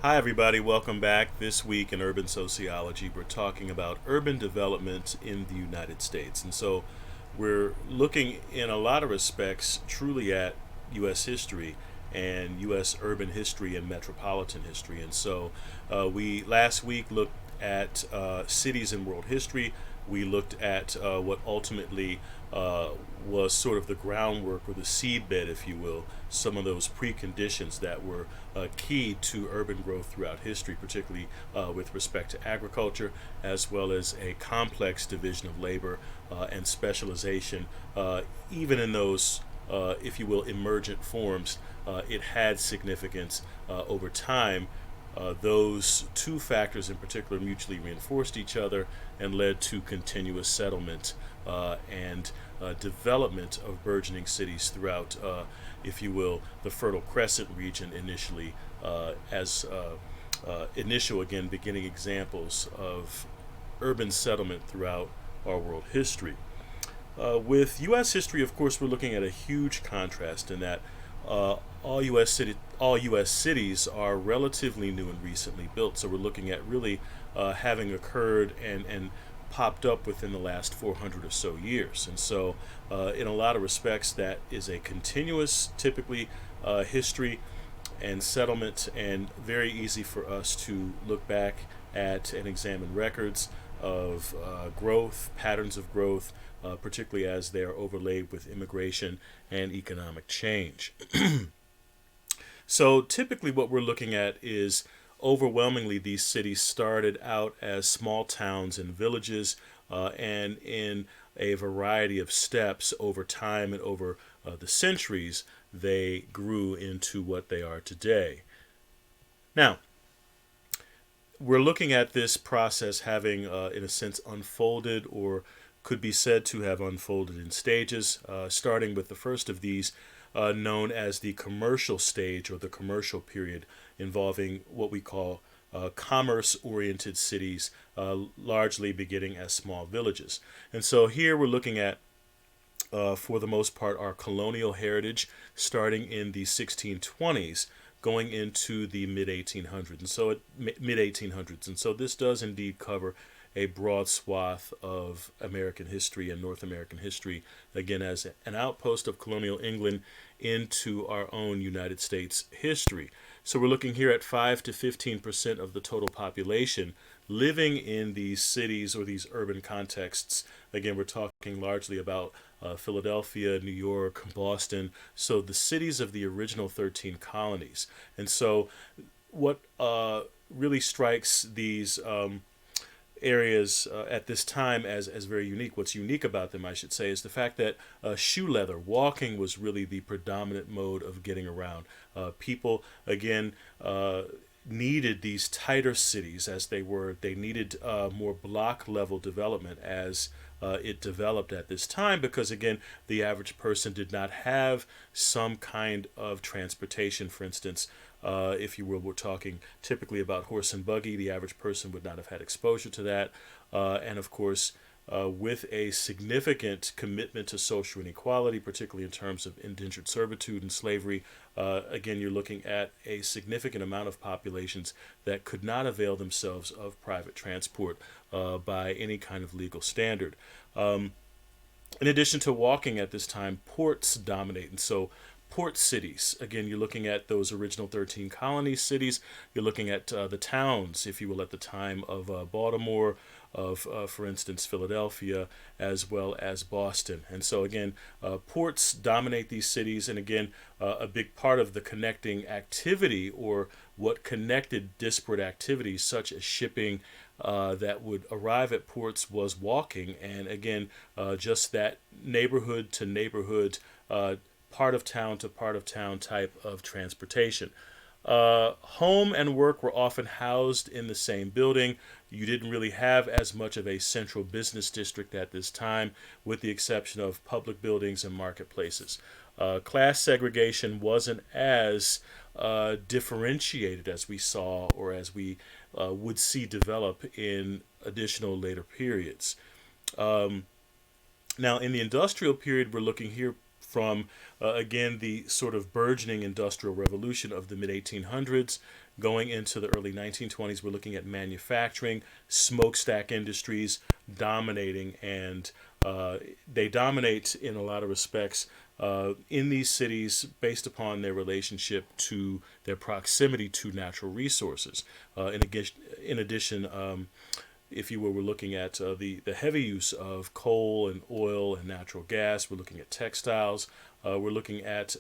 Hi, everybody. Welcome back. This week in Urban Sociology, we're talking about urban development in the United States. And so we're looking, in a lot of respects, truly at U.S. history and U.S. urban history and metropolitan history. And so we last week looked at cities in world history. We looked at what ultimately uh, was sort of the groundwork or the seedbed, if you will, some of those preconditions that were key to urban growth throughout history, particularly with respect to agriculture, as well as a complex division of labor and specialization, even in those, if you will, emergent forms. It had significance over time. Those two factors in particular mutually reinforced each other and led to continuous settlement and development of burgeoning cities throughout, if you will, the Fertile Crescent region initially, as initial, again, beginning examples of urban settlement throughout our world history. With U.S. history, of course, we're looking at a huge contrast in that uh, all U.S. cities are relatively new and recently built. So we're looking at really having occurred and popped up within the last 400 or so years. And so, in a lot of respects, that is a continuous, typically, history and settlement, and very easy for us to look back at and examine records of growth, patterns of growth, particularly as they are overlaid with immigration and economic change. So typically, what we're looking at is overwhelmingly these cities started out as small towns and villages, and in a variety of steps over time and over the centuries, they grew into what they are today. Now, we're looking at this process having, in a sense, unfolded or could be said to have unfolded in stages, starting with the first of these, known as the commercial stage or the commercial period, involving what we call commerce oriented cities, largely beginning as small villages. And so here we're looking at for the most part, our colonial heritage starting in the 1620s, going into the mid 1800s. And so, mid 1800s. And so, this does indeed cover a broad swath of American history and North American history, again, as an outpost of colonial England into our own United States history. So, we're looking here at 5 to 15% of the total population living in these cities or these urban contexts. Again, we're talking largely about Philadelphia, New York, Boston. So the cities of the original 13 colonies. And so what really strikes these areas at this time as very unique. What's unique about them, I should say, is the fact that shoe leather, walking, was really the predominant mode of getting around. People, again, needed these tighter cities as they were. They needed more block level development as it developed at this time because, again, the average person did not have some kind of transportation. For instance, if you will, we're talking typically about horse and buggy. The average person would not have had exposure to that. And of course, with a significant commitment to social inequality, particularly in terms of indentured servitude and slavery. Again, you're looking at a significant amount of populations that could not avail themselves of private transport by any kind of legal standard. Um, in addition to walking at this time, ports dominate. And so, port cities, again, you're looking at those original 13 colony cities. You're looking at the towns, if you will, at the time of Baltimore, of, for instance, Philadelphia, as well as Boston. And so, again, ports dominate these cities. And again, a big part of the connecting activity or what connected disparate activities, such as shipping, that would arrive at ports was walking, and again, just that neighborhood to neighborhood, part of town to part of town type of transportation. Home and work were often housed in the same building. You didn't really have as much of a central business district at this time, with the exception of public buildings and marketplaces. Class segregation wasn't as differentiated as we saw or as we would see develop in additional later periods. Um, Now, in the industrial period, we're looking here from, again, the sort of burgeoning industrial revolution of the mid 1800s. Going into the early 1920s, we're looking at manufacturing, smokestack industries dominating, and they dominate in a lot of respects in these cities based upon their relationship to their proximity to natural resources. In addition, if you were looking at the heavy use of coal and oil and natural gas, we're looking at textiles, we're looking at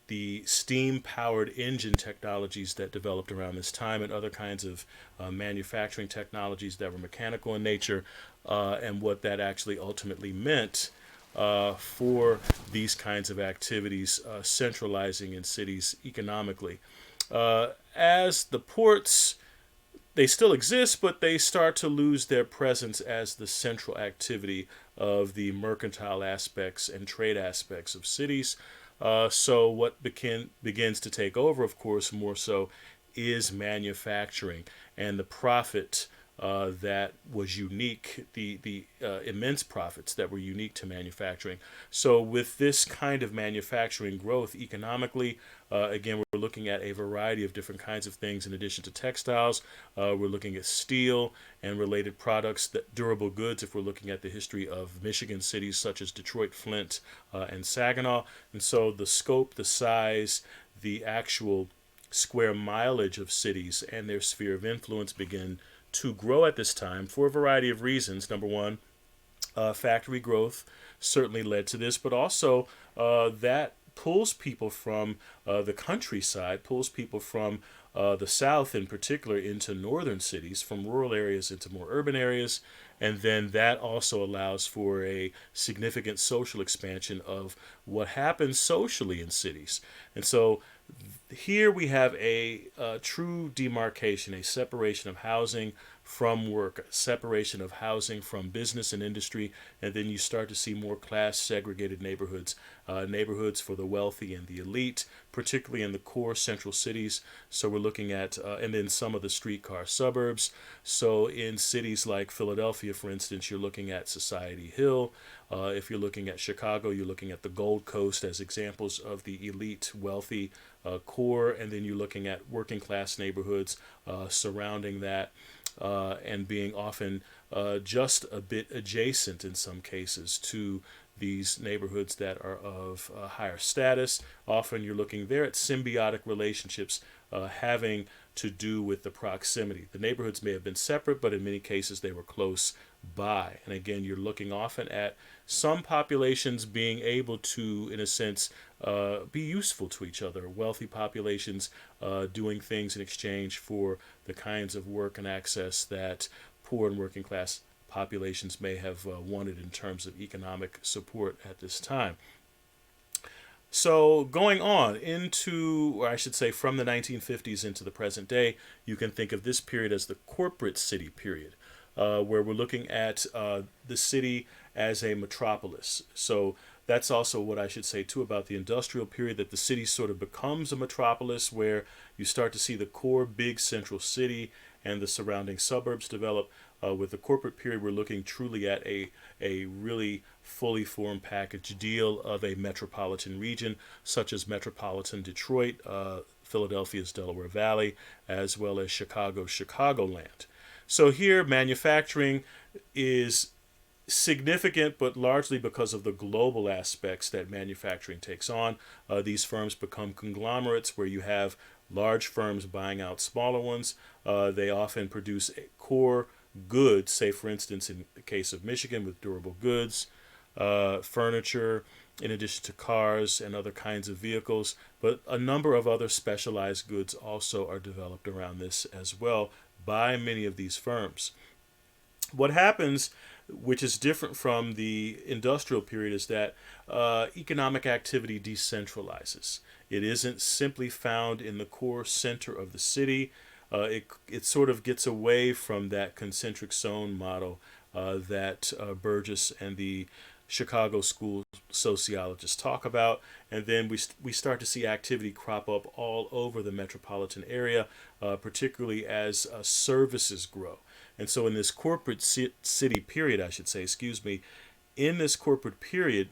the steam powered engine technologies that developed around this time, and other kinds of manufacturing technologies that were mechanical in nature, and what that actually ultimately meant for these kinds of activities centralizing in cities economically. As the ports, they still exist, but they start to lose their presence as the central activity of the mercantile aspects and trade aspects of cities. So what begins to take over, of course, more so is manufacturing and the profit that was unique, the immense profits that were unique to manufacturing. So with this kind of manufacturing growth economically, again, we're looking at a variety of different kinds of things in addition to textiles. We're looking at steel and related products, that durable goods, if we're looking at the history of Michigan cities such as Detroit, Flint, and Saginaw. And so the scope, the size, the actual square mileage of cities and their sphere of influence begin to grow at this time for a variety of reasons. Number one, factory growth certainly led to this, but also that pulls people from the countryside, pulls people from the South in particular into northern cities, from rural areas into more urban areas. And then that also allows for a significant social expansion of what happens socially in cities. And so here we have a true demarcation, a separation of housing from work, a separation of housing from business and industry, and then you start to see more class segregated neighborhoods, neighborhoods for the wealthy and the elite, particularly in the core central cities. So we're looking at, and then some of the streetcar suburbs. So in cities like Philadelphia, for instance, you're looking at Society Hill. If you're looking at Chicago, you're looking at the Gold Coast as examples of the elite, wealthy core, and then you're looking at working class neighborhoods surrounding that. And being often just a bit adjacent in some cases to these neighborhoods that are of higher status. Often you're looking there at symbiotic relationships having to do with the proximity. The neighborhoods may have been separate, but in many cases they were close by. And again, you're looking often at some populations being able to, in a sense, be useful to each other. Wealthy populations doing things in exchange for the kinds of work and access that poor and working class populations may have wanted in terms of economic support at this time. So going on into, or I should say from the 1950s into the present day, you can think of this period as the corporate city period, where we're looking at the city as a metropolis. So that's also what I should say too about the industrial period, that the city sort of becomes a metropolis where you start to see the core big central city and the surrounding suburbs develop. With the corporate period, we're looking truly at a really fully formed package deal of a metropolitan region, such as metropolitan Detroit, Philadelphia's Delaware Valley, as well as Chicago's Chicagoland. So here, manufacturing is significant, but largely because of the global aspects that manufacturing takes on. These firms become conglomerates where you have large firms buying out smaller ones. They often produce core goods, say for instance in the case of Michigan with durable goods, furniture, in addition to cars and other kinds of vehicles, but a number of other specialized goods also are developed around this as well by many of these firms. What happens, which is different from the industrial period, is that economic activity decentralizes. It isn't simply found in the core center of the city. It sort of gets away from that concentric zone model that Burgess and the Chicago school sociologists talk about, and then we start to see activity crop up all over the metropolitan area, particularly as services grow. And so in this corporate city period, I should say, excuse me, in this corporate period,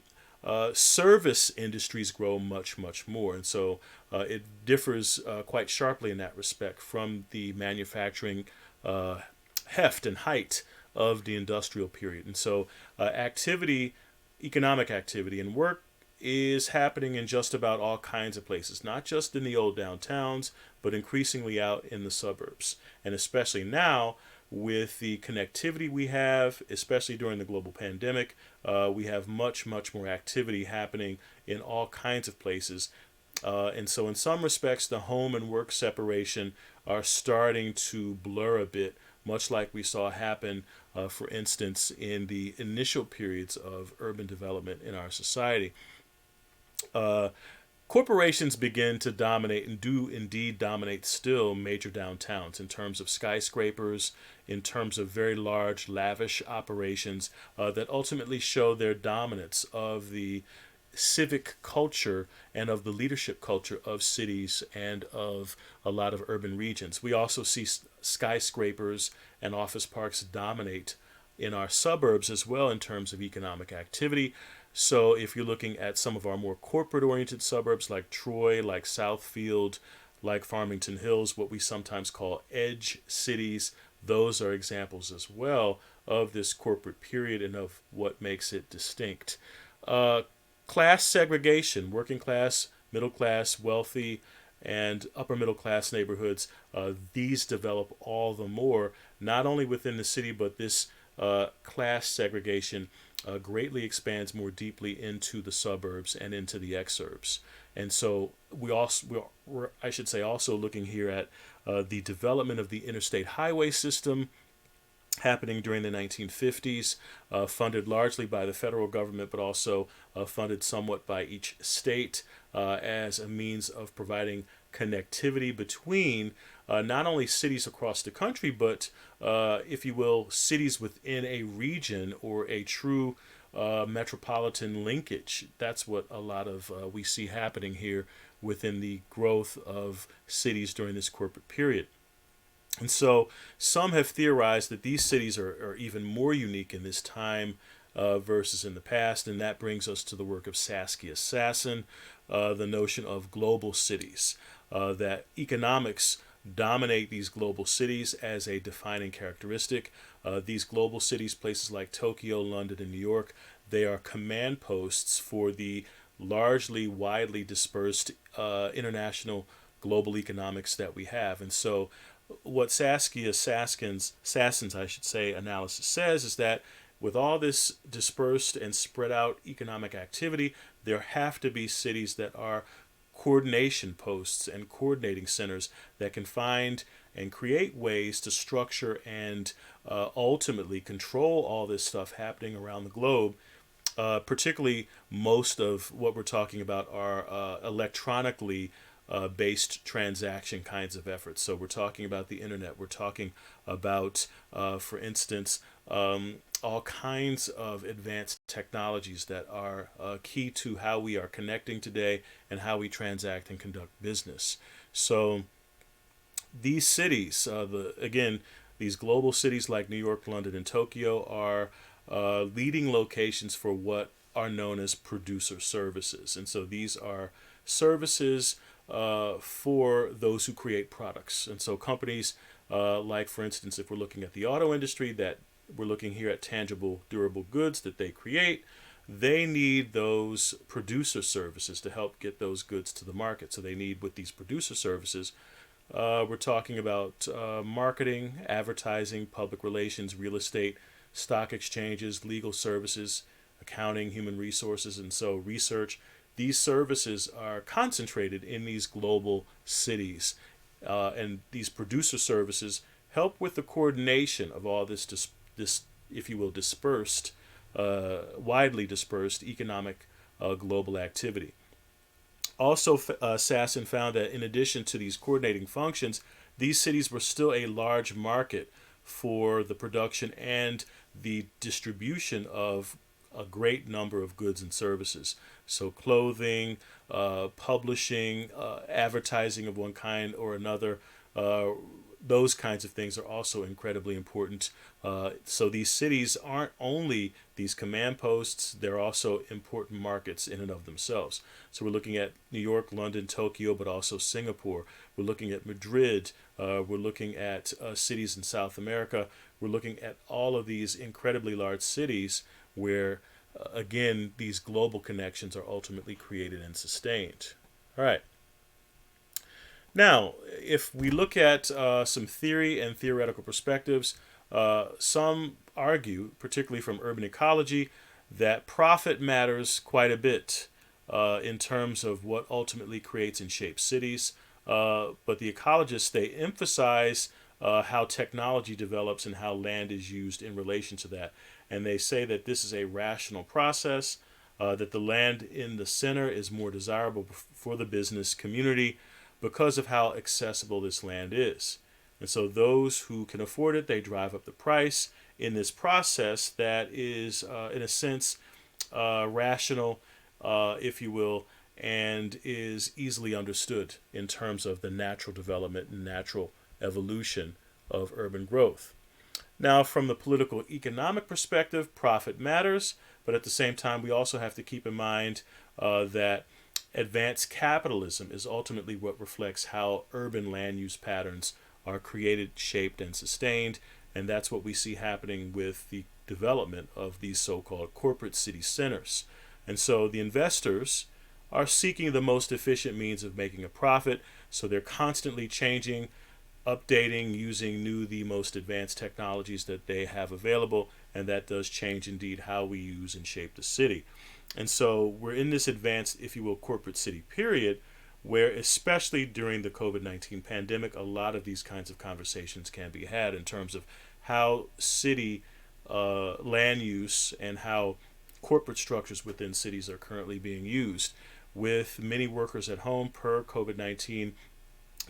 service industries grow much, much more. And so it differs quite sharply in that respect from the manufacturing uh, heft and height of the industrial period. And so activity, economic activity, and work is happening in just about all kinds of places, not just in the old downtowns, but increasingly out in the suburbs. And especially now, with the connectivity we have, especially during the global pandemic, we have much, much more activity happening in all kinds of places. And so, in some respects, the home and work separation are starting to blur a bit, much like we saw happen, for instance, in the initial periods of urban development in our society. Uh, Corporations begin to dominate and do indeed dominate still major downtowns in terms of skyscrapers, in terms of very large, lavish operations that ultimately show their dominance of the civic culture and of the leadership culture of cities and of a lot of urban regions. We also see skyscrapers and office parks dominate in our suburbs as well in terms of economic activity. So if you're looking at some of our more corporate oriented suburbs like Troy, like Southfield, like Farmington Hills, what we sometimes call edge cities, those are examples as well of this corporate period and of what makes it distinct. Uh, Class segregation, working class, middle class, wealthy, and upper middle class neighborhoods, these develop all the more, not only within the city, but this class segregation greatly expands more deeply into the suburbs and into the exurbs. And so we're, I should say, also looking here at the development of the interstate highway system happening during the 1950s, funded largely by the federal government, but also funded somewhat by each state as a means of providing connectivity between not only cities across the country, but, if you will, cities within a region or a true metropolitan linkage. That's what a lot of we see happening here within the growth of cities during this corporate period. And so some have theorized that these cities are even more unique in this time versus in the past, and that brings us to the work of Saskia Sassen, the notion of global cities, that economics dominate these global cities as a defining characteristic. These global cities, places like Tokyo, London, and New York, they are command posts for the largely widely dispersed international global economics that we have. And so what Sassen's, I should say, analysis says is that with all this dispersed and spread out economic activity, there have to be cities that are coordination posts and coordinating centers that can find and create ways to structure and ultimately control all this stuff happening around the globe. Particularly, most of what we're talking about are electronically based transaction kinds of efforts. So we're talking about the internet. We're talking about, for instance, all kinds of advanced technologies that are key to how we are connecting today and how we transact and conduct business. So these cities, again, these global cities like New York, London, and Tokyo are leading locations for what are known as producer services. And so these are services for those who create products. And so companies like, for instance, if we're looking at the auto industry, that we're looking here at tangible, durable goods that they create, they need those producer services to help get those goods to the market. So they need, with these producer services, we're talking about marketing, advertising, public relations, real estate, stock exchanges, legal services, accounting, human resources, and so research. These services are concentrated in these global cities, and these producer services help with the coordination of all this, if you will, dispersed, widely dispersed economic global activity. Also, Sassen found that in addition to these coordinating functions, these cities were still a large market for the production and the distribution of a great number of goods and services. So clothing, publishing, advertising of one kind or another, those kinds of things are also incredibly important. So these cities aren't only these command posts, they're also important markets in and of themselves. So we're looking at New York, London, Tokyo, but also Singapore. We're looking at Madrid. We're looking at cities in South America. We're looking at all of these incredibly large cities where, again, these global connections are ultimately created and sustained. All right. Now, if we look at some theory and theoretical perspectives, some argue, particularly from urban ecology, that profit matters quite a bit in terms of what ultimately creates and shapes cities. But the ecologists, they emphasize how technology develops and how land is used in relation to that. And they say that this is a rational process, that the land in the center is more desirable for the business community because of how accessible this land is. And so those who can afford it, they drive up the price in this process that is, in a sense, rational, if you will, and is easily understood in terms of the natural development and natural evolution of urban growth. Now, from the political economic perspective, profit matters, but at the same time, we also have to keep in mind that advanced capitalism is ultimately what reflects how urban land use patterns are created, shaped, and sustained. And that's what we see happening with the development of these so-called corporate city centers. And so the investors are seeking the most efficient means of making a profit. So they're constantly changing, updating, using the most advanced technologies that they have available. And that does change indeed how we use and shape the city. And so we're in this advanced, if you will, corporate city period where, especially during the COVID-19 pandemic, a lot of these kinds of conversations can be had in terms of how city land use and how corporate structures within cities are currently being used. With many workers at home per COVID-19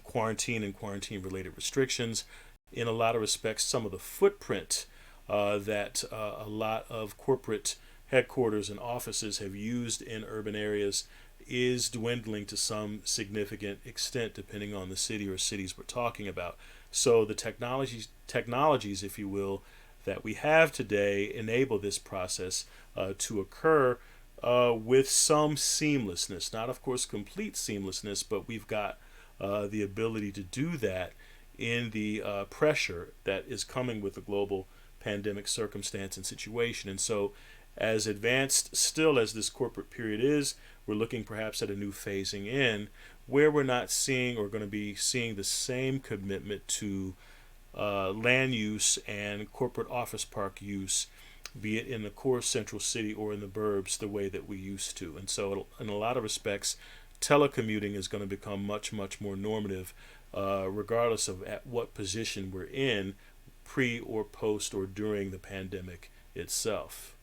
quarantine and quarantine-related restrictions, in a lot of respects, some of the footprint that a lot of corporate headquarters and offices have used in urban areas is dwindling to some significant extent, depending on the city or cities we're talking about. So the technologies, if you will, that we have today enable this process to occur with some seamlessness. Not, of course, complete seamlessness, but we've got the ability to do that in the pressure that is coming with the global pandemic circumstance and situation. And so as advanced still as this corporate period is, we're looking perhaps at a new phasing in where we're not seeing or going to be seeing the same commitment to land use and corporate office park use, be it in the core central city or in the burbs, the way that we used to. And so in a lot of respects, telecommuting is going to become much, much more normative, regardless of at what position we're in, pre or post or during the pandemic itself.